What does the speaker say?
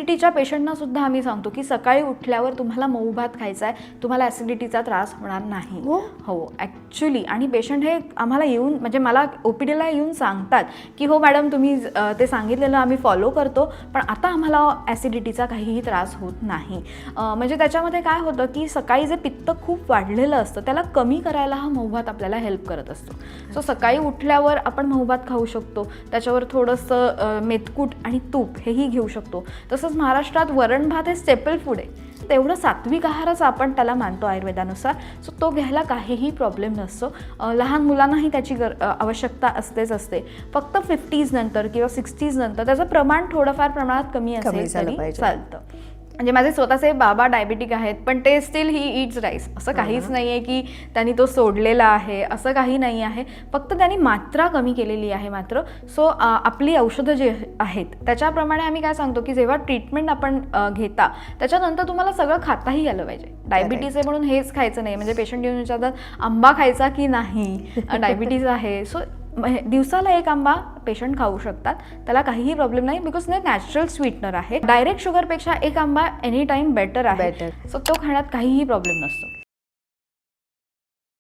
ॲसिडिटीच्या पेशंटना सुद्धा आम्ही सांगतो की सकाळी उठल्यावर तुम्हाला मऊ भात खायचा आहे, तुम्हाला ॲसिडिटीचा त्रास होणार नाही. हो ॲक्च्युली. आणि पेशंट हे आम्हाला येऊन म्हणजे मला OPDला येऊन सांगतात की हो मॅडम तुम्ही ते सांगितलेलं आम्ही फॉलो करतो, पण आता आम्हाला ॲसिडिटीचा काहीही त्रास होत नाही. म्हणजे त्याच्यामध्ये काय होतं की सकाळी जे पित्त खूप वाढलेलं असतं त्याला कमी करायला हा मऊ भात आपल्याला हेल्प करत असतो. सो सकाळी उठल्यावर आपण मऊ भात खाऊ शकतो, त्याच्यावर थोडंसं मेथकूट आणि तूप हेही घेऊ शकतो. तसंच महाराष्ट्रात वरण भात हे स्टेपल फूड आहे, तेवढं सात्विक आहारच आपण त्याला मानतो आयुर्वेदानुसार. सो तो घ्यायला काहीही प्रॉब्लेम नसतो. लहान मुलांनाही त्याची आवश्यकता असते. फक्त 50s नंतर किंवा 60s नंतर त्याचं प्रमाण थोडंफार प्रमाणात कमी असेल तरी चालतं. म्हणजे माझे स्वतःचे बाबा डायबिटिक आहेत, पण ते स्टील ही इट्स राईस. असं काहीच नाही आहे की त्यांनी तो सोडलेला आहे, असं काही नाही आहे. फक्त त्यांनी मात्रा कमी केलेली आहे मात्र. सो आपली औषधं जी आहेत त्याच्याप्रमाणे आम्ही काय सांगतो की जेव्हा ट्रीटमेंट आपण घेता त्याच्यानंतर तुम्हाला सगळं खाताही आलं पाहिजे. डायबिटीज आहे म्हणून हेच खायचं नाही. म्हणजे पेशंट येऊन विचारतात आंबा खायचा की नाही, डायबिटीज आहे. सो दिवसाला एक आंबा पेशंट खाऊ शकतात, त्याला काहीही प्रॉब्लेम नाही, बिकॉज ते नॅचरल स्वीटनर आहे. डायरेक्ट शुगरपेक्षा एक आंबा एनी टाइम बेटर आहे. सो तो खाण्यात काहीही प्रॉब्लेम नसतो.